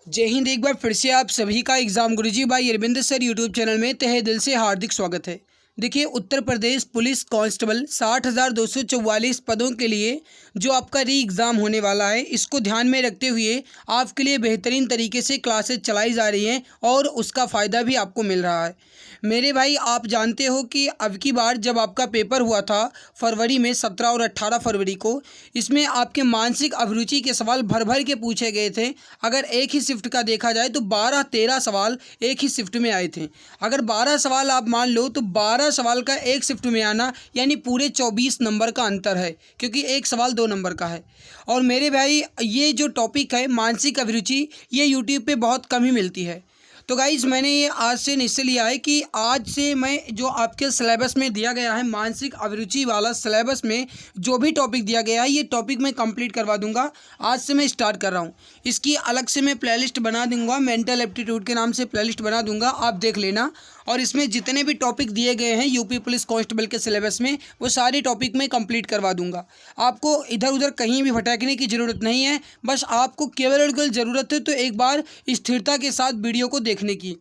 जय हिंद। एक बार फिर से आप सभी का एग्जाम गुरुजी भाई अरविंद सर यूट्यूब चैनल में तहे दिल से हार्दिक स्वागत है। देखिए, उत्तर प्रदेश पुलिस कांस्टेबल 60,244 पदों के लिए जो आपका री एग्ज़ाम होने वाला है, इसको ध्यान में रखते हुए आपके लिए बेहतरीन तरीके से क्लासेस चलाई जा रही हैं और उसका फ़ायदा भी आपको मिल रहा है। मेरे भाई, आप जानते हो कि अब की बार जब आपका पेपर हुआ था फरवरी में 17 और 18 फरवरी को, इसमें आपके मानसिक अभिरुचि के सवाल भर भर के पूछे गए थे। अगर एक ही शिफ्ट का देखा जाए तो 12-13 सवाल एक ही शिफ्ट में आए थे। अगर 12 सवाल आप मान लो तो 12 सवाल का एक शिफ्ट में आना यानी पूरे 24 नंबर का अंतर है, क्योंकि एक सवाल 2 नंबर का है। और मेरे भाई, ये जो टॉपिक है मानसिक अभिरुचि, ये यूट्यूब पे बहुत कम ही मिलती है। तो गाइज़, मैंने ये आज से निश्चय लिया है कि आज से मैं जो आपके सिलेबस में दिया गया है मानसिक अभिरुचि वाला सिलेबस में जो भी टॉपिक दिया गया है, ये टॉपिक मैं कंप्लीट करवा दूंगा। आज से मैं स्टार्ट कर रहा हूँ। इसकी अलग से मैं प्लेलिस्ट बना दूंगा, मेंटल एप्टीट्यूड के नाम से प्लेलिस्ट बना दूंगा, आप देख लेना। और इसमें जितने भी टॉपिक दिए गए हैं यूपी पुलिस कांस्टेबल के सिलेबस में, वो सारे टॉपिक मैं कंप्लीट करवा दूंगा। आपको इधर उधर कहीं भी भटकने की ज़रूरत नहीं है। बस आपको केवल और केवल ज़रूरत है तो एक बार स्थिरता के साथ वीडियो को देखने की।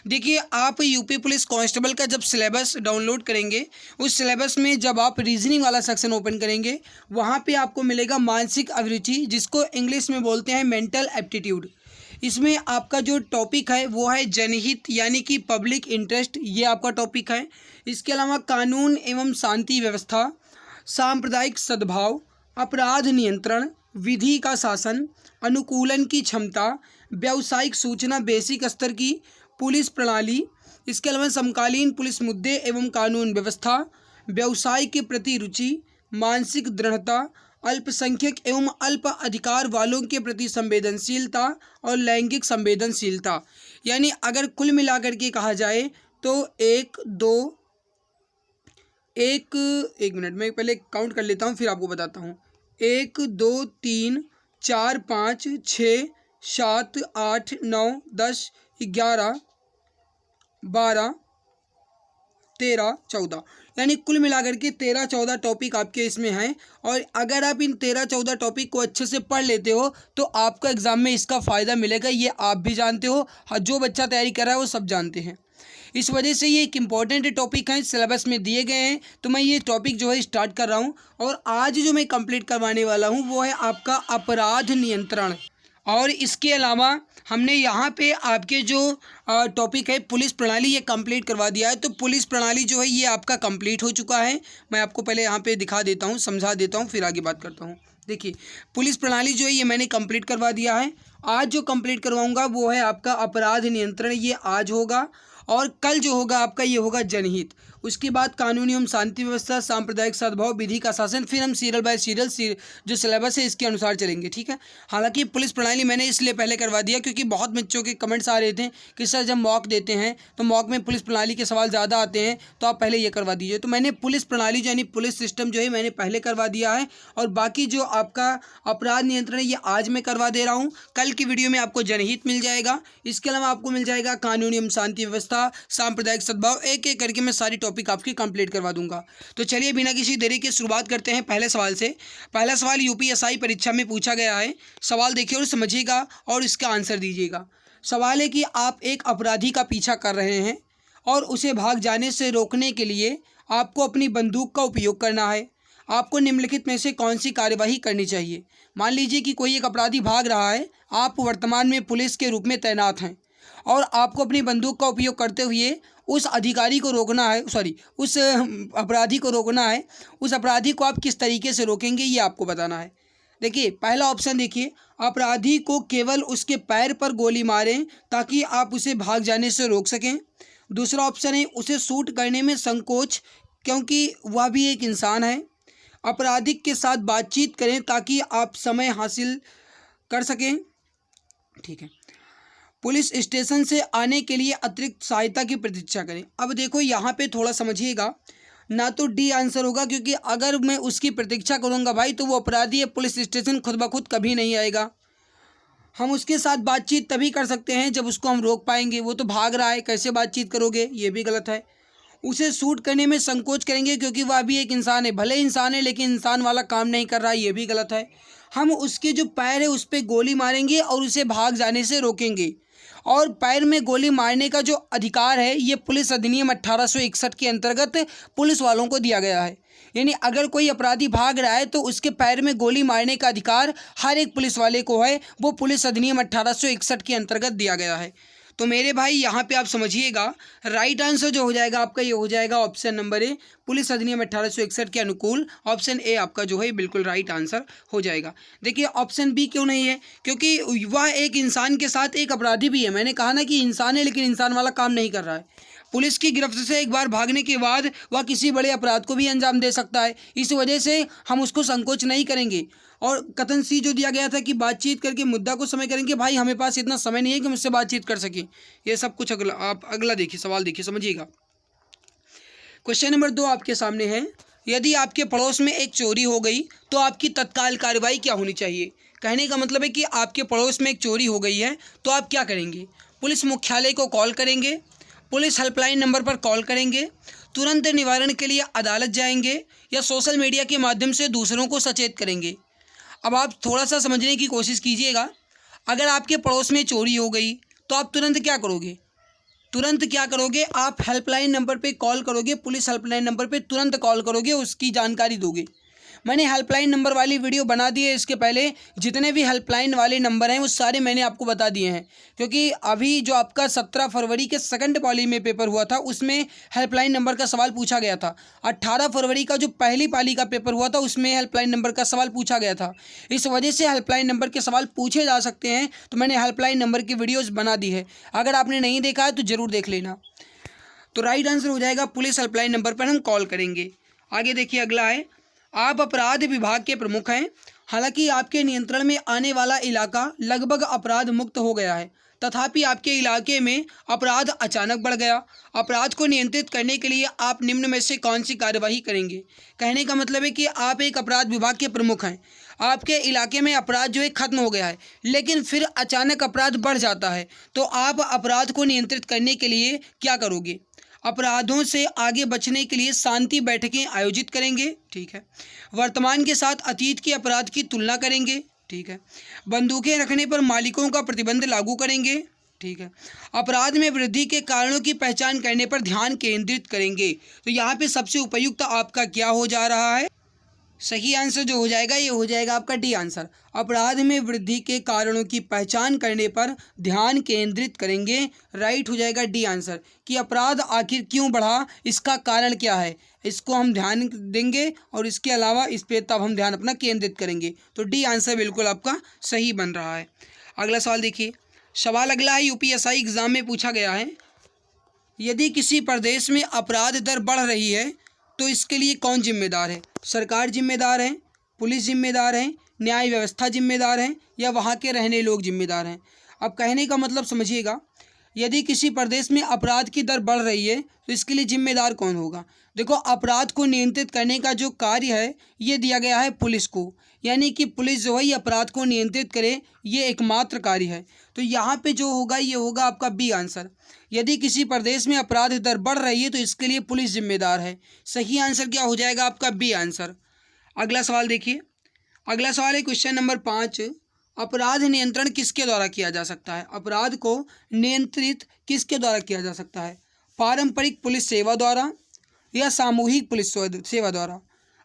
देखिए, आप यूपी पुलिस कांस्टेबल का जब सिलेबस डाउनलोड करेंगे, उस सिलेबस में जब आप रीजनिंग वाला सेक्शन ओपन करेंगे, वहाँ पे आपको मिलेगा मानसिक अभिरुचि, जिसको इंग्लिश में बोलते हैं मेंटल एप्टीट्यूड। इसमें आपका जो टॉपिक है वो है जनहित यानी कि पब्लिक इंटरेस्ट, ये आपका टॉपिक है। इसके अलावा कानून एवं शांति व्यवस्था, सांप्रदायिक सद्भाव, अपराध नियंत्रण, विधि का शासन, अनुकूलन की क्षमता, व्यावसायिक सूचना बेसिक स्तर की, पुलिस प्रणाली। इसके अलावा समकालीन पुलिस मुद्दे एवं कानून व्यवस्था, व्यवसाय के प्रति रुचि, मानसिक दृढ़ता, अल्पसंख्यक एवं अल्प अधिकार वालों के प्रति संवेदनशीलता और लैंगिक संवेदनशीलता। यानी अगर कुल मिलाकर के कहा जाए तो एक मिनट में पहले काउंट कर लेता हूँ, फिर आपको बताता हूँ। 1 2 3 4 5 6 7 8 9 10 11 12 13 14, यानी कुल मिलाकर के 13-14 टॉपिक आपके इसमें हैं। और अगर आप इन 13-14 टॉपिक को अच्छे से पढ़ लेते हो तो आपका एग्ज़ाम में इसका फ़ायदा मिलेगा। ये आप भी जानते हो, जो बच्चा तैयारी कर रहा है वो सब जानते हैं। इस वजह से ये एक इम्पॉर्टेंट टॉपिक है, सिलेबस में दिए गए हैं, तो मैं ये टॉपिक जो है स्टार्ट कर रहा हूँ। और आज जो मैं कंप्लीट करवाने वाला हूँ वो है आपका अपराध नियंत्रण। और इसके अलावा हमने यहाँ पे आपके जो टॉपिक है पुलिस प्रणाली, ये कंप्लीट करवा दिया है। तो पुलिस प्रणाली जो है ये आपका कंप्लीट हो चुका है। मैं आपको पहले यहाँ पे दिखा देता हूँ, समझा देता हूँ, फिर आगे बात करता हूँ। देखिए, पुलिस प्रणाली जो है ये मैंने कंप्लीट करवा दिया है। आज जो कंप्लीट करवाऊँगा वो है आपका अपराध नियंत्रण, ये आज होगा। और कल जो होगा आपका ये होगा जनहित। उसके बाद कानूनी एवं शांति व्यवस्था, सांप्रदायिक सद्भाव, विधि का शासन। फिर हम सीरियल बाय सीरियल जो सिलेबस है इसके अनुसार चलेंगे, ठीक है। हालांकि पुलिस प्रणाली मैंने इसलिए पहले करवा दिया क्योंकि बहुत बच्चों के कमेंट्स आ रहे थे कि सर जब मॉक देते हैं तो मॉक में पुलिस प्रणाली के सवाल ज़्यादा आते हैं, तो आप पहले ये करवा दीजिए। तो मैंने पुलिस प्रणाली यानी पुलिस सिस्टम जो है मैंने पहले करवा दिया है। और बाकी जो आपका अपराध नियंत्रण है ये आज मैं करवा दे रहा हूँ। कल की वीडियो में आपको जनहित मिल जाएगा। इसके अलावा आपको मिल जाएगा कानूनी एवं शांति व्यवस्था, सांप्रदायिक सद्भाव। एक एक करके मैं सारी टॉपिक आपकी कंप्लीट करवा दूंगा। तो चलिए बिना किसी देरी के शुरुआत करते हैं पहले सवाल से। पहला सवाल यूपीएसआई परीक्षा में पूछा गया है। सवाल देखिए और समझिएगा और इसका आंसर दीजिएगा। सवाल है कि आप एक अपराधी का पीछा कर रहे हैं और उसे भाग जाने से रोकने के लिए आपको अपनी बंदूक का उपयोग करना है। आपको निम्नलिखित में से कौन सी कार्यवाही करनी चाहिए। मान लीजिए कि कोई एक अपराधी भाग रहा है, आप वर्तमान में पुलिस के रूप में तैनात हैं और आपको अपनी बंदूक का उपयोग करते हुए उस अधिकारी को रोकना है, उस अपराधी को रोकना है। उस अपराधी को आप किस तरीके से रोकेंगे ये आपको बताना है। देखिए, पहला ऑप्शन देखिए, अपराधी को केवल उसके पैर पर गोली मारें ताकि आप उसे भाग जाने से रोक सकें। दूसरा ऑप्शन है उसे शूट करने में संकोच, क्योंकि वह भी एक इंसान है। अपराधी के साथ बातचीत करें ताकि आप समय हासिल कर सकें, ठीक है। पुलिस स्टेशन से आने के लिए अतिरिक्त सहायता की प्रतीक्षा करें। अब देखो यहाँ पे थोड़ा समझिएगा, ना तो डी आंसर होगा, क्योंकि अगर मैं उसकी प्रतीक्षा करूँगा भाई तो वो अपराधी है, पुलिस स्टेशन खुद ब खुद कभी नहीं आएगा। हम उसके साथ बातचीत तभी कर सकते हैं जब उसको हम रोक पाएंगे। वो तो भाग रहा है, कैसे बातचीत करोगे, ये भी गलत है। उसे शूट करने में संकोच करेंगे क्योंकि वह भी एक इंसान है, भले इंसान है लेकिन इंसान वाला काम नहीं कर रहा है, ये भी गलत है। हम उसके जो पैर है उस पर गोली मारेंगे और उसे भाग जाने से रोकेंगे। और पैर में गोली मारने का जो अधिकार है ये पुलिस अधिनियम 1861 के अंतर्गत पुलिस वालों को दिया गया है। यानी अगर कोई अपराधी भाग रहा है तो उसके पैर में गोली मारने का अधिकार हर एक पुलिस वाले को है, वो पुलिस अधिनियम 1861 के अंतर्गत दिया गया है। तो मेरे भाई यहाँ पे आप समझिएगा, राइट आंसर जो हो जाएगा आपका ये हो जाएगा ऑप्शन नंबर ए, पुलिस अधिनियम 1861 के अनुकूल ऑप्शन ए आपका जो है बिल्कुल राइट आंसर हो जाएगा। देखिए ऑप्शन बी क्यों नहीं है, क्योंकि वह एक इंसान के साथ एक अपराधी भी है। मैंने कहा ना कि इंसान है लेकिन इंसान वाला काम नहीं कर रहा है। पुलिस की गिरफ्त से एक बार भागने के बाद वह किसी बड़े अपराध को भी अंजाम दे सकता है। इस वजह से हम उसको संकोच नहीं करेंगे। और कथन सी जो दिया गया था कि बातचीत करके मुद्दा को समय करेंगे, भाई हमें पास इतना समय नहीं है कि मुझसे बातचीत कर सकें। ये सब कुछ अगला, आप अगला देखिए, सवाल देखिए, समझिएगा। क्वेश्चन नंबर 2 आपके सामने है, यदि आपके पड़ोस में एक चोरी हो गई तो आपकी तत्काल कार्रवाई क्या होनी चाहिए। कहने का मतलब है कि आपके पड़ोस में एक चोरी हो गई है तो आप क्या करेंगे। पुलिस मुख्यालय को कॉल करेंगे, पुलिस हेल्पलाइन नंबर पर कॉल करेंगे, तुरंत निवारण के लिए अदालत जाएंगे, या सोशल मीडिया के माध्यम से दूसरों को सचेत करेंगे। अब आप थोड़ा सा समझने की कोशिश कीजिएगा। अगर आपके पड़ोस में चोरी हो गई तो आप तुरंत क्या करोगे। तुरंत क्या करोगे, आप हेल्पलाइन नंबर पे कॉल करोगे, पुलिस हेल्पलाइन नंबर पे तुरंत कॉल करोगे, उसकी जानकारी दोगे। मैंने हेल्पलाइन नंबर वाली वीडियो बना दी है, इसके पहले जितने भी हेल्पलाइन वाले नंबर हैं वो सारे मैंने आपको बता दिए हैं। क्योंकि अभी जो आपका 17 फरवरी के सेकंड पाली में पेपर हुआ था उसमें हेल्पलाइन नंबर का सवाल पूछा गया था। 18 फरवरी का जो पहली पाली का पेपर हुआ था उसमें हेल्पलाइन नंबर का सवाल पूछा गया था। इस वजह से हेल्पलाइन नंबर के सवाल पूछे जा सकते हैं, तो मैंने हेल्पलाइन नंबर की वीडियोज़ बना दी है। अगर आपने नहीं देखा है तो ज़रूर देख लेना। तो राइट आंसर हो जाएगा पुलिस हेल्पलाइन नंबर पर हम कॉल करेंगे। आगे देखिए, अगला है, आप अपराध विभाग के प्रमुख हैं। हालांकि आपके नियंत्रण में आने वाला इलाका लगभग अपराध मुक्त हो गया है, तथापि आपके इलाके में अपराध अचानक बढ़ गया। अपराध को नियंत्रित करने के लिए आप निम्न में से कौन सी कार्यवाही करेंगे। कहने का मतलब है कि आप एक अपराध विभाग के प्रमुख हैं, आपके इलाके में अपराध जो है खत्म हो गया है, लेकिन फिर अचानक अपराध बढ़ जाता है, तो आप अपराध को नियंत्रित करने के लिए क्या करोगे। अपराधों से आगे बचने के लिए शांति बैठकें आयोजित करेंगे, ठीक है। वर्तमान के साथ अतीत के अपराध की तुलना करेंगे, ठीक है। बंदूकें रखने पर मालिकों का प्रतिबंध लागू करेंगे, ठीक है। अपराध में वृद्धि के कारणों की पहचान करने पर ध्यान केंद्रित करेंगे। तो यहाँ पे सबसे उपयुक्त आपका क्या हो जा रहा है, सही आंसर जो हो जाएगा ये हो जाएगा आपका डी आंसर। अपराध में वृद्धि के कारणों की पहचान करने पर ध्यान केंद्रित करेंगे, राइट हो जाएगा डी आंसर। कि अपराध आखिर क्यों बढ़ा, इसका कारण क्या है, इसको हम ध्यान देंगे और इसके अलावा इस पर तब हम ध्यान अपना केंद्रित करेंगे। तो डी आंसर बिल्कुल आपका सही बन रहा है। अगला सवाल देखिए, सवाल अगला है यूपीएससी एग्जाम में पूछा गया है, यदि किसी प्रदेश में अपराध दर बढ़ रही है तो इसके लिए कौन जिम्मेदार है। सरकार जिम्मेदार है, पुलिस जिम्मेदार है, न्याय व्यवस्था जिम्मेदार है, या वहाँ के रहने लोग जिम्मेदार हैं। अब कहने का मतलब समझिएगा, यदि किसी प्रदेश में अपराध की दर बढ़ रही है तो इसके लिए जिम्मेदार कौन होगा। देखो, अपराध को नियंत्रित करने का जो कार्य है ये दिया गया है पुलिस को, यानी कि पुलिस जो है ये अपराध को नियंत्रित करे, ये एकमात्र कार्य है। तो यहाँ पे जो होगा ये होगा आपका बी आंसर। यदि किसी प्रदेश में अपराध दर बढ़ रही है तो इसके लिए पुलिस जिम्मेदार है। सही आंसर क्या हो जाएगा आपका बी आंसर। अगला सवाल देखिए, अगला सवाल है क्वेश्चन नंबर 5, अपराध नियंत्रण किसके द्वारा किया जा सकता है। अपराध को नियंत्रित किसके द्वारा किया जा सकता है, पारंपरिक पुलिस सेवा द्वारा या सामूहिक पुलिस सेवा द्वारा।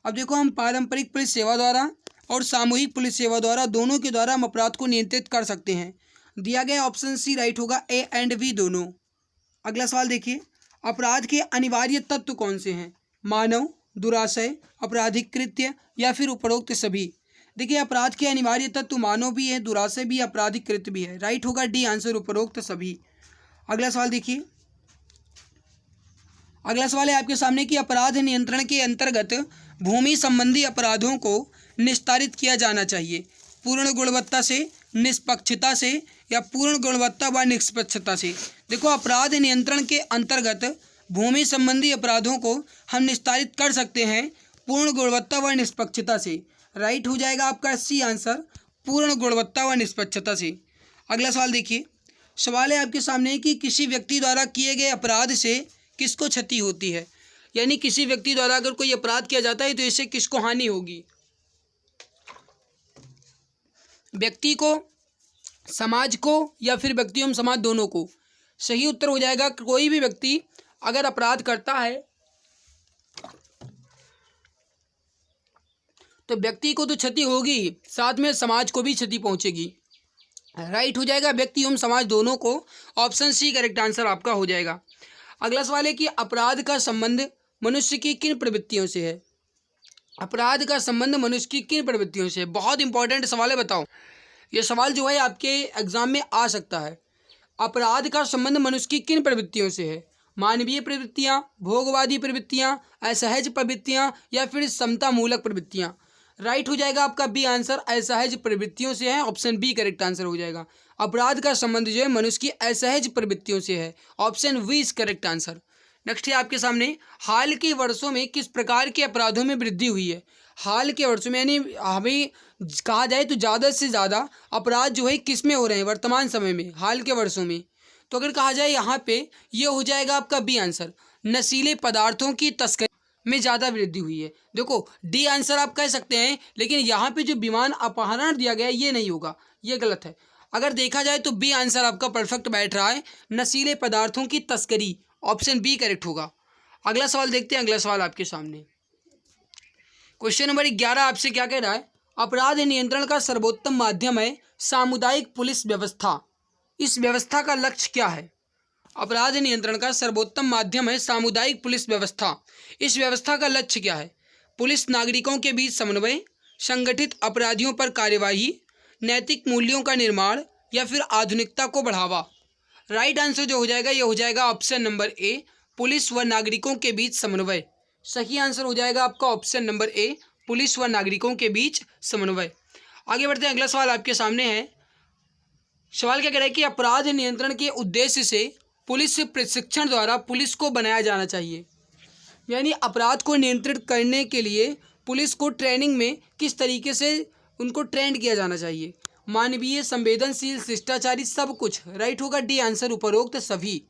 अब देखो, हम पारंपरिक पुलिस सेवा द्वारा और सामूहिक पुलिस सेवा द्वारा दोनों के द्वारा हम अपराध को नियंत्रित कर सकते हैं। दिया गया ऑप्शन सी राइट होगा, ए एंड बी दोनों। अगला सवाल देखिए, अपराध के अनिवार्य तत्व कौन से हैं, मानव, दुराशय, आपराधिक कृत्य या फिर उपरोक्त सभी। देखिए, अपराध के अनिवार्य तत्व मानव भी है, दुराशय भी, आपराधिक कृत्य भी है, राइट होगा डी आंसर, उपरोक्त सभी। अगला सवाल देखिए, अगला सवाल है आपके सामने कि अपराध नियंत्रण के अंतर्गत भूमि संबंधी अपराधों को निस्तारित किया जाना चाहिए पूर्ण गुणवत्ता से, निष्पक्षता से, या पूर्ण गुणवत्ता व निष्पक्षता से। देखो, अपराध नियंत्रण के अंतर्गत भूमि संबंधी अपराधों को हम निस्तारित कर सकते हैं पूर्ण गुणवत्ता व निष्पक्षता से, राइट हो जाएगा आपका सी आंसर, पूर्ण गुणवत्ता व निष्पक्षता से। अगला सवाल देखिए, सवाल है आपके सामने कि किसी व्यक्ति द्वारा किए गए अपराध से किसको क्षति होती है, यानी किसी व्यक्ति द्वारा अगर कोई अपराध किया जाता है तो इससे किसको हानि होगी। व्यक्ति को, समाज को या फिर व्यक्ति एवं समाज दोनों को? सही उत्तर हो जाएगा कोई भी व्यक्ति अगर अपराध करता है तो व्यक्ति को तो क्षति होगी ही, साथ में समाज को भी क्षति पहुंचेगी। राइट हो जाएगा व्यक्ति एवं समाज दोनों को। ऑप्शन सी करेक्ट आंसर आपका हो जाएगा। अगला सवाल है कि अपराध का संबंध मनुष्य की किन प्रवृत्तियों से है? अपराध का संबंध मनुष्य की किन प्रवृत्तियों से है? बहुत इंपॉर्टेंट सवाल है, बताओ। ये सवाल जो है आपके एग्जाम में आ सकता है। अपराध का संबंध मनुष्य की किन प्रवृत्तियों से है? मानवीय प्रवृत्तियाँ, भोगवादी प्रवृत्तियाँ, असहज प्रवृत्तियाँ या फिर समता मूलक प्रवृत्तियाँ? राइट हो जाएगा आपका बी आंसर, असहज प्रवृत्तियों से है। ऑप्शन बी करेक्ट आंसर हो जाएगा। अपराध का संबंध जो है मनुष्य की असहज प्रवृत्तियों से है। Option B is correct answer. Next है आपके सामने, हाल के वर्षों में किस प्रकार के अपराधों में वृद्धि हुई है? हाल के वर्षों में यानी हमें कहा जाए तो ज़्यादा से ज़्यादा अपराध जो है किस में हो रहे हैं वर्तमान समय में, हाल के वर्षों में? तो अगर कहा जाए यहाँ पे ये हो जाएगा आपका बी आंसर, नशीले पदार्थों की तस्करी में ज़्यादा वृद्धि हुई है। देखो डी आंसर आप कह सकते हैं, लेकिन यहाँ पे जो विमान अपहरण दिया गया है ये नहीं होगा, ये गलत है। अगर देखा जाए तो बी आंसर आपका परफेक्ट बैठ रहा है, नशीले पदार्थों की तस्करी। ऑप्शन बी करेक्ट होगा। अगला सवाल देखते हैं। अगला सवाल आपके सामने क्वेश्चन नंबर 11 आपसे क्या कह रहा है? अपराध नियंत्रण का सर्वोत्तम माध्यम है सामुदायिक पुलिस व्यवस्था। इस व्यवस्था का लक्ष्य क्या है? अपराध नियंत्रण का सर्वोत्तम माध्यम है सामुदायिक पुलिस व्यवस्था। इस व्यवस्था का लक्ष्य क्या है? पुलिस नागरिकों के बीच समन्वय, संगठित अपराधियों पर कार्यवाही, नैतिक मूल्यों का निर्माण या फिर आधुनिकता को बढ़ावा? राइट आंसर जो हो जाएगा ये हो जाएगा ऑप्शन नंबर ए, पुलिस व नागरिकों के बीच समन्वय। सही आंसर हो जाएगा आपका ऑप्शन नंबर ए, पुलिस व नागरिकों के बीच समन्वय। आगे बढ़ते हैं। अगला सवाल आपके सामने है। सवाल क्या कह रहा है कि अपराध नियंत्रण के उद्देश्य से पुलिस प्रशिक्षण द्वारा पुलिस को बनाया जाना चाहिए। यानी अपराध को नियंत्रित करने के लिए पुलिस को ट्रेनिंग में किस तरीके से उनको ट्रेंड किया जाना चाहिए? मानवीय, संवेदनशील, शिष्टाचारी, सब कुछ। राइट होगा डी आंसर, उपरोक्त सभी।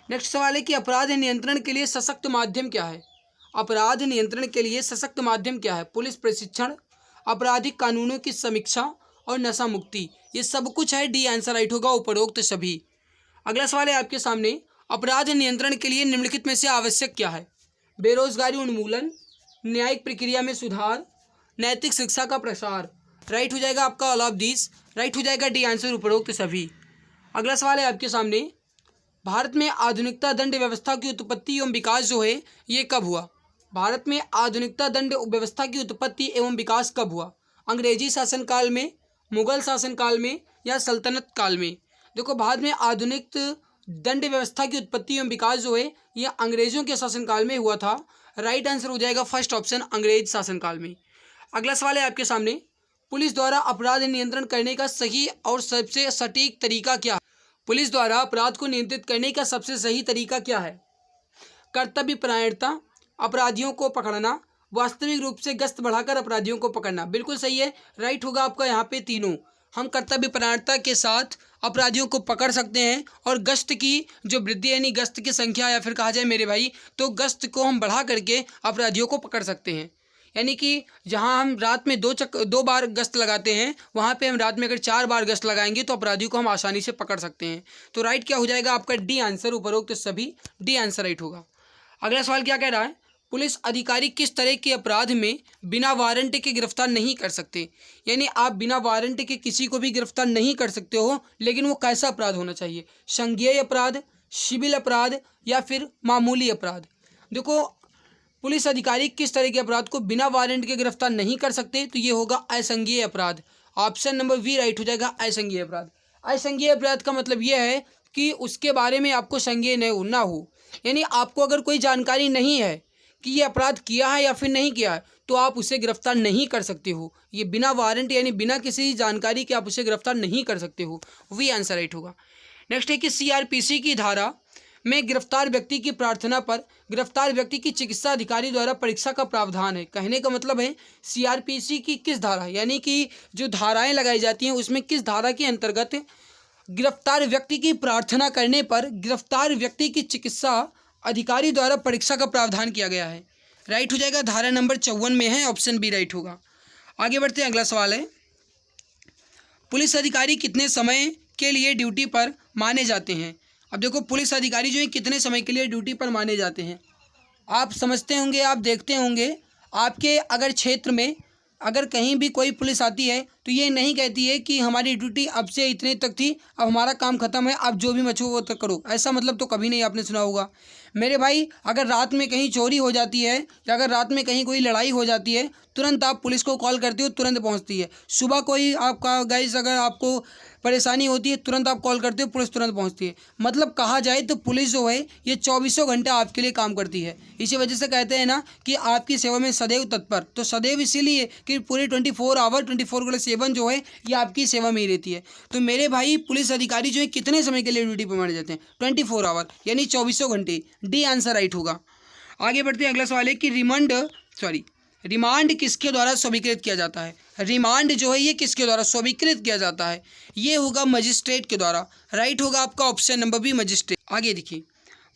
नेक्स्ट सवाल है कि अपराध नियंत्रण के लिए सशक्त माध्यम क्या है? अपराध नियंत्रण के लिए सशक्त माध्यम क्या है? पुलिस प्रशिक्षण, आपराधिक कानूनों की समीक्षा और नशा मुक्ति। ये सब कुछ है। डी आंसर राइट होगा, उपरोक्त सभी। अगला सवाल है आपके सामने, अपराध नियंत्रण के लिए निम्नलिखित में से आवश्यक क्या है? बेरोजगारी उन्मूलन, न्यायिक प्रक्रिया में सुधार, नैतिक शिक्षा का प्रसार। राइट हो जाएगा आपका ऑल ऑफ दिस। राइट हो जाएगा डी आंसर, उपरोक्त सभी। अगला सवाल है आपके सामने, भारत में आधुनिकता दंड व्यवस्था की उत्पत्ति एवं विकास जो है ये कब हुआ? भारत में आधुनिकता दंड व्यवस्था की उत्पत्ति एवं विकास कब हुआ? अंग्रेजी शासनकाल में, मुगल शासनकाल में या सल्तनत काल में? देखो भारत में आधुनिक दंड व्यवस्था की उत्पत्ति एवं विकास जो है ये अंग्रेजों के शासनकाल में हुआ था। राइट आंसर हो जाएगा फर्स्ट ऑप्शन, अंग्रेज शासनकाल में। अगला सवाल है आपके सामने, पुलिस द्वारा अपराध नियंत्रण करने का सही और सबसे सटीक तरीका क्या है? पुलिस द्वारा अपराध को नियंत्रित करने का सबसे सही तरीका क्या है? कर्तव्य परायणता, अपराधियों को पकड़ना, वास्तविक रूप से गश्त बढ़ाकर अपराधियों को पकड़ना। बिल्कुल सही है। राइट होगा आपका यहाँ पे तीनों। हम कर्तव्य परायणता के साथ अपराधियों को पकड़ सकते हैं और गश्त की जो वृद्धि यानी गश्त की संख्या या फिर कहा जाए मेरे भाई तो गश्त को हम बढ़ा करके अपराधियों को पकड़ सकते हैं। यानी कि जहां हम रात में दो बार गश्त लगाते हैं वहां पे हम रात में अगर 4 बार गश्त लगाएंगे तो अपराधियों को हम आसानी से पकड़ सकते हैं। तो राइट क्या हो जाएगा आपका? डी आंसर, उपरोक्त सभी। डी आंसर राइट होगा। अगला सवाल क्या कह रहा है? पुलिस अधिकारी किस तरह के अपराध में बिना वारंट के गिरफ्तार नहीं कर सकते? यानी आप बिना वारंट के किसी को भी गिरफ्तार नहीं कर सकते हो, लेकिन वो कैसा अपराध होना चाहिए? संज्ञेय अपराध, सिविल अपराध या फिर मामूली अपराध? देखो पुलिस अधिकारी किस तरह के अपराध को बिना वारंट के गिरफ्तार नहीं कर सकते, तो ये होगा असंज्ञेय अपराध। ऑप्शन नंबर वी राइट हो जाएगा, असंज्ञेय अपराध। असंज्ञेय अपराध का मतलब यह है कि उसके बारे में आपको संज्ञेय ना हो, यानी आपको अगर कोई जानकारी नहीं है कि ये अपराध किया है या फिर नहीं किया है तो आप उसे गिरफ्तार नहीं कर सकते हो। ये बिना वारंट यानी बिना किसी जानकारी के आप उसे गिरफ्तार नहीं कर सकते हो। वी आंसर राइट होगा। नेक्स्ट है कि सीआरपीसी की धारा में गिरफ्तार व्यक्ति की प्रार्थना पर गिरफ्तार व्यक्ति की चिकित्सा अधिकारी द्वारा परीक्षा का प्रावधान है। कहने का मतलब है सीआरपीसी की किस धारा यानी कि जो धाराएं लगाई जाती हैं उसमें किस धारा के अंतर्गत गिरफ्तार व्यक्ति की प्रार्थना करने पर गिरफ्तार व्यक्ति की चिकित्सा अधिकारी द्वारा परीक्षा का प्रावधान किया गया है? राइट हो जाएगा, धारा नंबर 54 में है। ऑप्शन बी राइट होगा। आगे बढ़ते हैं। अगला सवाल है, पुलिस अधिकारी कितने समय के लिए ड्यूटी पर माने जाते हैं। अब देखो पुलिस अधिकारी जो है कितने समय के लिए ड्यूटी पर माने जाते हैं। आप समझते होंगे, आप देखते होंगे, आपके अगर क्षेत्र में अगर कहीं भी कोई पुलिस आती है तो ये नहीं कहती है कि हमारी ड्यूटी अब से इतने तक थी, अब हमारा काम ख़त्म है, अब जो भी मचो वो तक करो। ऐसा मतलब तो कभी नहीं आपने सुना होगा। मेरे भाई अगर रात में कहीं चोरी हो जाती है या अगर रात में कहीं कोई लड़ाई हो जाती है, तुरंत आप पुलिस को कॉल करते हो, तुरंत पहुंचती है। सुबह कोई आपका गाइस अगर आपको परेशानी होती है, तुरंत आप कॉल करते हो, पुलिस तुरंत पहुंचती है। मतलब कहा जाए तो पुलिस जो है ये 24 घंटा आपके लिए काम करती है। इसी वजह से कहते हैं ना कि आपकी सेवा में सदैव तत्पर। तो सदैव इसीलिए कि पूरे 24 आवर 24/7 जो है ये आपकी सेवा में ही रहती है। तो मेरे भाई पुलिस अधिकारी जो है कितने समय के लिए ड्यूटी पर माने जाते हैं? 24 आवर यानी 24 घंटे। डी आंसर राइट होगा। आगे बढ़ते हैं, अगला सवाल है कि रिमांड किसके द्वारा स्वीकृत किया जाता है। रिमांड जो है ये किसके द्वारा स्वीकृत किया जाता है? ये होगा मजिस्ट्रेट के द्वारा। राइट होगा आपका ऑप्शन नंबर बी, मजिस्ट्रेट। आगे देखिए,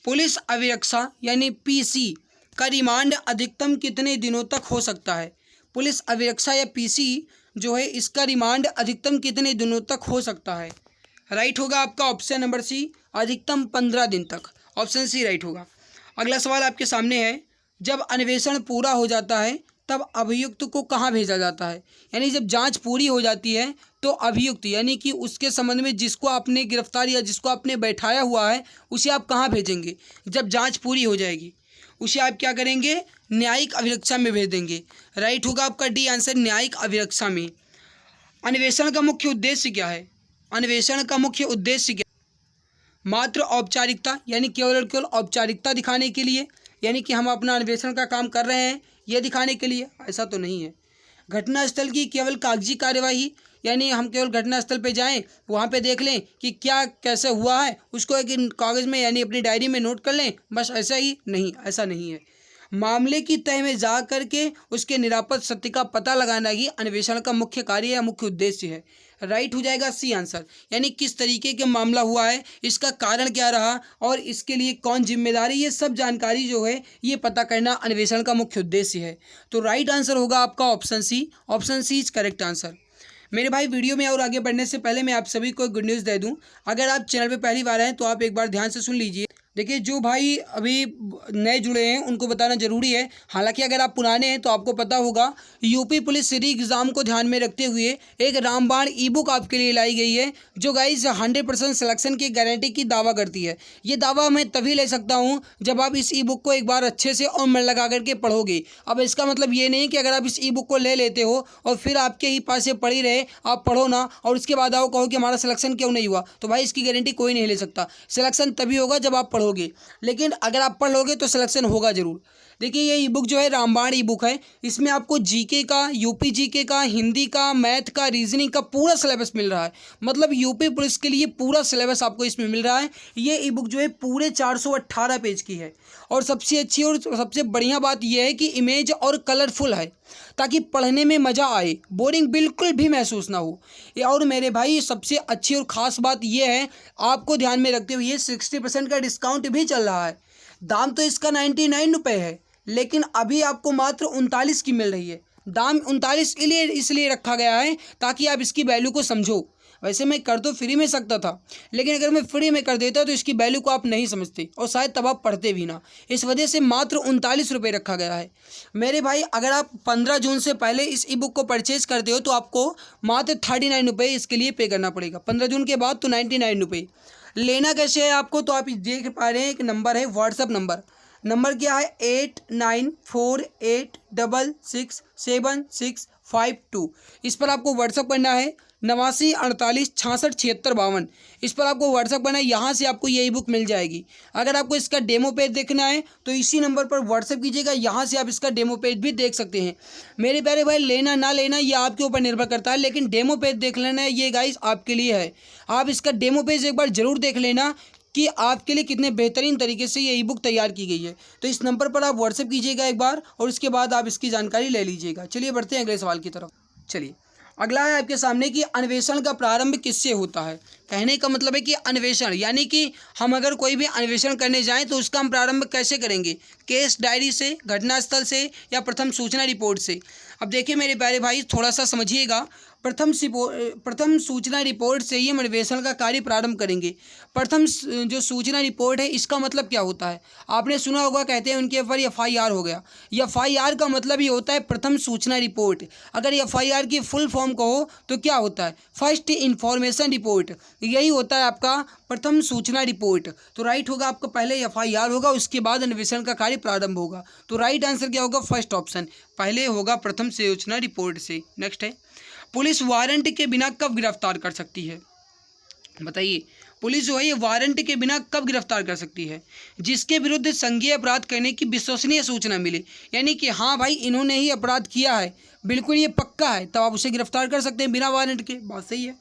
पुलिस अभिरक्षा यानी पीसी का रिमांड अधिकतम कितने दिनों तक हो सकता है। पुलिस अभिरक्षा या पीसी जो है इसका रिमांड अधिकतम कितने दिनों तक हो सकता है। राइट होगा आपका ऑप्शन नंबर सी, अधिकतम 15 दिन तक। ऑप्शन सी राइट होगा। अगला सवाल आपके सामने है, जब अन्वेषण पूरा हो जाता है तब अभियुक्त को कहाँ भेजा जाता है। यानी जब जांच पूरी हो जाती है तो अभियुक्त यानी कि उसके संबंध में जिसको आपने गिरफ्तार या जिसको आपने बैठाया हुआ है उसे आप कहाँ भेजेंगे। जब जांच पूरी हो जाएगी उसे आप क्या करेंगे, न्यायिक अभिरक्षा में भेज देंगे। राइट होगा आपका डी आंसर, न्यायिक अभिरक्षा में। अन्वेषण का मुख्य उद्देश्य क्या है। अन्वेषण का मुख्य उद्देश्य क्या, मात्र औपचारिकता यानी केवल और केवल औपचारिकता दिखाने के लिए, यानी कि हम अपना अन्वेषण का काम कर रहे हैं ये दिखाने के लिए, ऐसा तो नहीं है। घटनास्थल की केवल कागजी कार्यवाही यानी हम केवल घटनास्थल पे जाएं, वहाँ पे देख लें कि क्या कैसे हुआ है, उसको एक कागज़ में यानी अपनी डायरी में नोट कर लें, बस ऐसा ही नहीं, ऐसा नहीं है। मामले की तह में जा कर के उसके निरापद सत्य का पता लगाना ही अन्वेषण का मुख्य कार्य या मुख्य उद्देश्य है। राइट हो जाएगा सी आंसर, यानी किस तरीके का मामला हुआ है, इसका कारण क्या रहा और इसके लिए कौन जिम्मेदार है, ये सब जानकारी जो है ये पता करना अन्वेषण का मुख्य उद्देश्य है। तो राइट आंसर होगा आपका option C. Option C is correct answer. मेरे भाई वीडियो में और आगे बढ़ने से पहले मैं आप सभी को गुड न्यूज़ दे दूं। अगर आप चैनल पे पहली बार हैं तो आप एक बार ध्यान से सुन लीजिए। देखिए जो भाई अभी नए जुड़े हैं उनको बताना जरूरी है, हालांकि अगर आप पुराने हैं तो आपको पता होगा। यूपी पुलिस सिटी एग्ज़ाम को ध्यान में रखते हुए एक रामबाण ई बुक आपके लिए लाई गई है जो गाइस 100% सिलेक्शन की गारंटी की दावा करती है। ये दावा मैं तभी ले सकता हूँ जब आप इस ई बुक को एक बार अच्छे से और मन लगा करके पढ़ोगे। अब इसका मतलब ये नहीं कि अगर आप इस ई बुक को ले लेते हो और फिर आपके ही पास से पड़ी रहे, आप पढ़ो ना और उसके बाद आओ कहो कि हमारा सिलेक्शन क्यों नहीं हुआ, तो भाई इसकी गारंटी कोई नहीं ले सकता। सिलेक्शन तभी होगा जब आप पढ़ोगे, लेकिन अगर आप पढ़ लोगे तो सिलेक्शन होगा जरूर। देखिए ये ई बुक जो है रामबाण ई बुक है, इसमें आपको जीके का, यूपी जीके का, हिंदी का, मैथ का, रीजनिंग का पूरा सिलेबस मिल रहा है। मतलब यूपी पुलिस के लिए पूरा सिलेबस आपको इसमें मिल रहा है। ये ई बुक जो है पूरे 418 पेज की है और सबसे अच्छी और सबसे बढ़िया बात यह है कि इमेज और कलरफुल है ताकि पढ़ने में मज़ा आए, बोरिंग बिल्कुल भी महसूस ना हो। और मेरे भाई सबसे अच्छी और ख़ास बात यह है, आपको ध्यान में रखते हुए 60% का डिस्काउंट भी चल रहा है। दाम तो इसका 99 रुपये है, लेकिन अभी आपको मात्र 39 की मिल रही है। दाम 39 इसलिए रखा गया है ताकि आप इसकी वैल्यू को समझो। वैसे मैं कर तो फ्री में सकता था, लेकिन अगर मैं फ्री में कर देता तो इसकी वैल्यू को आप नहीं समझते और शायद तब आप पढ़ते भी ना। इस वजह से मात्र 39 रुपये रखा गया है। मेरे भाई अगर आप 15 जून से पहले इस ई बुक को परचेज़ करते हो तो आपको मात्र 39 रुपये इसके लिए पे करना पड़ेगा। 15 जून के बाद तो 99 रुपये। लेना कैसे है आपको, तो आप देख पा रहे हैं एक नंबर है, व्हाट्सअप नंबर क्या है 8948667652। इस पर आपको व्हाट्सअप करना है। 8948667652 इस पर आपको व्हाट्सअप करना है। यहाँ से आपको ये ई बुक मिल जाएगी। अगर आपको इसका डेमो पेज देखना है तो इसी नंबर पर व्हाट्सअप कीजिएगा, यहाँ से आप इसका डेमो पेज भी देख सकते हैं। मेरे प्यारे भाई लेना ना लेना ये आपके ऊपर निर्भर करता है, लेकिन डेमो पेज देख लेना है, ये गाइस आपके लिए है। आप इसका डेमो पेज एक बार ज़रूर देख लेना कि आपके लिए कितने बेहतरीन तरीके से ये ई बुक तैयार की गई है। तो इस नंबर पर आप व्हाट्सएप कीजिएगा एक बार और उसके बाद आप इसकी जानकारी ले लीजिएगा। चलिए बढ़ते हैं अगले सवाल की तरफ। चलिए अगला है आपके सामने कि अन्वेषण का प्रारंभ किससे होता है। कहने का मतलब है कि अन्वेषण यानी कि हम अगर कोई भी अन्वेषण करने जाएं तो उसका हम प्रारंभ कैसे करेंगे, केस डायरी से, घटनास्थल से या प्रथम सूचना रिपोर्ट से। अब देखिए मेरे प्यारे भाई, थोड़ा सा समझिएगा। प्रथम सूचना रिपोर्ट से ही हम अन्वेषण का कार्य प्रारंभ करेंगे। जो सूचना रिपोर्ट है इसका मतलब क्या होता है, आपने सुना होगा, कहते हैं उनके ऊपर FIR हो गया। FIR का मतलब ही होता है प्रथम सूचना रिपोर्ट। अगर FIR की फुल फॉर्म कहो तो क्या होता है, फर्स्ट इन्फॉर्मेशन रिपोर्ट। यही होता है आपका प्रथम सूचना रिपोर्ट। तो राइट होगा आपका, पहले FIR होगा, उसके बाद अन्वेषण का कार्य प्रारंभ होगा। तो राइट आंसर क्या होगा, फर्स्ट ऑप्शन, पहले होगा प्रथम सूचना रिपोर्ट से। नेक्स्ट है, पुलिस वारंट के बिना कब गिरफ्तार कर सकती है, बताइए। पुलिस जो है ये वारंट के बिना कब गिरफ्तार कर सकती है, जिसके विरुद्ध संज्ञेय अपराध करने की विश्वसनीय सूचना मिले, यानी कि हाँ भाई इन्होंने ही अपराध किया है, बिल्कुल ये पक्का है, तब आप उसे गिरफ्तार कर सकते हैं बिना वारंट के। बात सही है।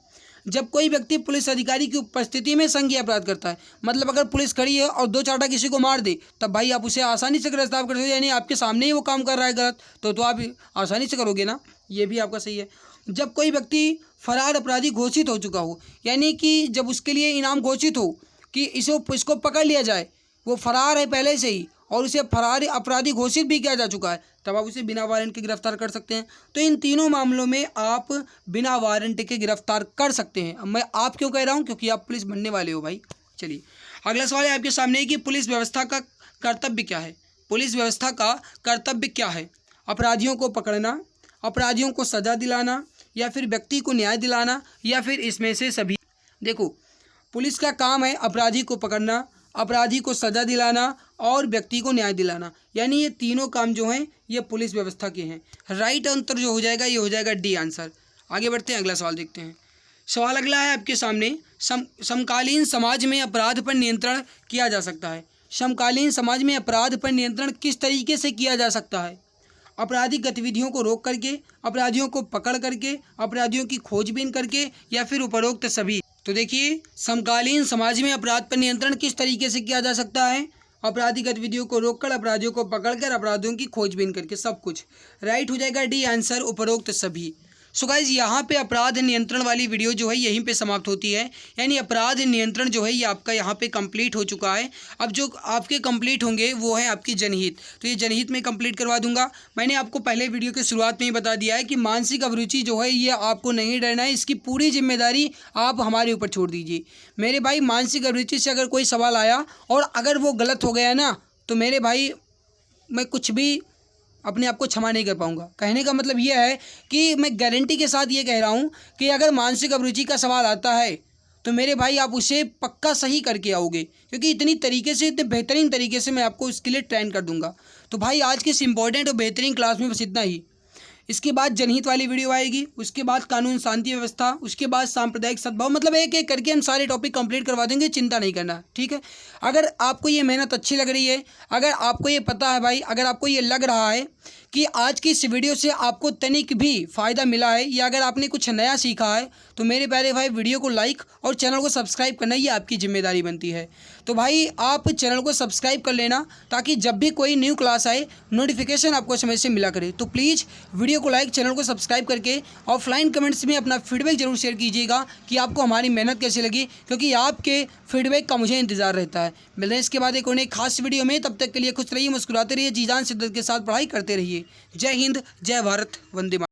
जब कोई व्यक्ति पुलिस अधिकारी की उपस्थिति में संज्ञेय अपराध करता है, मतलब अगर पुलिस खड़ी है और दो चाटा किसी को मार दे, तब भाई आप उसे आसानी से गिरफ्तार कर सकते हैं, यानी आपके सामने ही वो काम कर रहा है गलत, तो आप आसानी से करोगे ना, ये भी आपका सही है। जब कोई व्यक्ति फरार अपराधी घोषित हो चुका हो, यानी कि जब उसके लिए इनाम घोषित हो कि इसको पकड़ लिया जाए, वो फरार है पहले से ही और उसे फरार अपराधी घोषित भी किया जा चुका है, तब आप उसे बिना वारंट के गिरफ्तार कर सकते हैं। तो इन तीनों मामलों में आप बिना वारंट के गिरफ्तार कर सकते हैं। अब मैं आप क्यों कह रहा हूँ, क्योंकि आप पुलिस बनने वाले हो भाई। चलिए अगला सवाल है आपके सामने कि पुलिस व्यवस्था का कर्तव्य क्या है। पुलिस व्यवस्था का कर्तव्य क्या है, अपराधियों को पकड़ना, अपराधियों को सजा दिलाना, या फिर व्यक्ति को न्याय दिलाना, या फिर इसमें से सभी। देखो पुलिस का काम है अपराधी को पकड़ना, अपराधी को सजा दिलाना और व्यक्ति को न्याय दिलाना, यानी ये तीनों काम जो हैं ये पुलिस व्यवस्था के हैं। राइट आंसर जो हो जाएगा ये हो जाएगा डी आंसर। आगे बढ़ते हैं, अगला सवाल देखते हैं। सवाल अगला है आपके सामने, समकालीन समाज में अपराध पर नियंत्रण किया जा सकता है। समकालीन समाज में अपराध पर नियंत्रण किस तरीके से किया जा सकता है, आपराधिक गतिविधियों को रोक करके, अपराधियों को पकड़ करके, अपराधियों की खोजबीन करके, या फिर उपरोक्त सभी। तो देखिए समकालीन समाज में अपराध पर नियंत्रण किस तरीके से किया जा सकता है, आपराधिक गतिविधियों को रोककर, अपराधियों को पकड़कर, अपराधियों की खोजबीन करके, सब कुछ। राइट हो जाएगा डी आंसर, उपरोक्त सभी। सो गाइज यहाँ पे अपराध नियंत्रण वाली वीडियो जो है यहीं पे समाप्त होती है, यानी अपराध नियंत्रण जो है ये आपका यहाँ पे कंप्लीट हो चुका है। अब जो आपके कंप्लीट होंगे वो है आपकी जनहित, तो ये जनहित में कंप्लीट करवा दूंगा। मैंने आपको पहले वीडियो के शुरुआत में ही बता दिया है कि मानसिक अभिरुचि जो है ये आपको नहीं डरना है, इसकी पूरी जिम्मेदारी आप हमारे ऊपर छोड़ दीजिए मेरे भाई। मानसिक अभिरुचि से अगर कोई सवाल आया और अगर वो गलत हो गया ना, तो मेरे भाई मैं कुछ भी अपने आप को क्षमा नहीं कर पाऊंगा। कहने का मतलब यह है कि मैं गारंटी के साथ ये कह रहा हूँ कि अगर मानसिक अभिरुचि का सवाल आता है तो मेरे भाई आप उसे पक्का सही करके आओगे, क्योंकि इतनी तरीके से, इतने बेहतरीन तरीके से मैं आपको इसके लिए ट्रेन कर दूंगा। तो भाई आज की इस इंपॉर्टेंट और बेहतरीन क्लास में बस इतना ही। इसके बाद जनहित वाली वीडियो आएगी, उसके बाद कानून शांति व्यवस्था, उसके बाद सांप्रदायिक सद्भाव, मतलब एक एक करके हम सारे टॉपिक कंप्लीट करवा देंगे, चिंता नहीं करना, ठीक है। अगर आपको ये मेहनत अच्छी लग रही है, अगर आपको ये पता है भाई, अगर आपको ये लग रहा है कि आज की इस वीडियो से आपको तनिक भी फ़ायदा मिला है या अगर आपने कुछ नया सीखा है, तो मेरे प्यारे भाई वीडियो को लाइक और चैनल को सब्सक्राइब करना ये आपकी जिम्मेदारी बनती है। तो भाई आप चैनल को सब्सक्राइब कर लेना ताकि जब भी कोई न्यू क्लास आए नोटिफिकेशन आपको समय से मिला करे। तो प्लीज़ वीडियो को लाइक, चैनल को सब्सक्राइब करके ऑफलाइन कमेंट्स में अपना फीडबैक जरूर शेयर कीजिएगा कि आपको हमारी मेहनत कैसी लगी, क्योंकि आपके फीडबैक का मुझे इंतजार रहता है। मिलते हैं इसके बाद एक और नई खास वीडियो में, तब तक के लिए खुश रहिए, मुस्कुराते रहिए, जी जान शिद्दत के साथ पढ़ाई करते रहिए। जय हिंद, जय भारत, वंदे मातरम।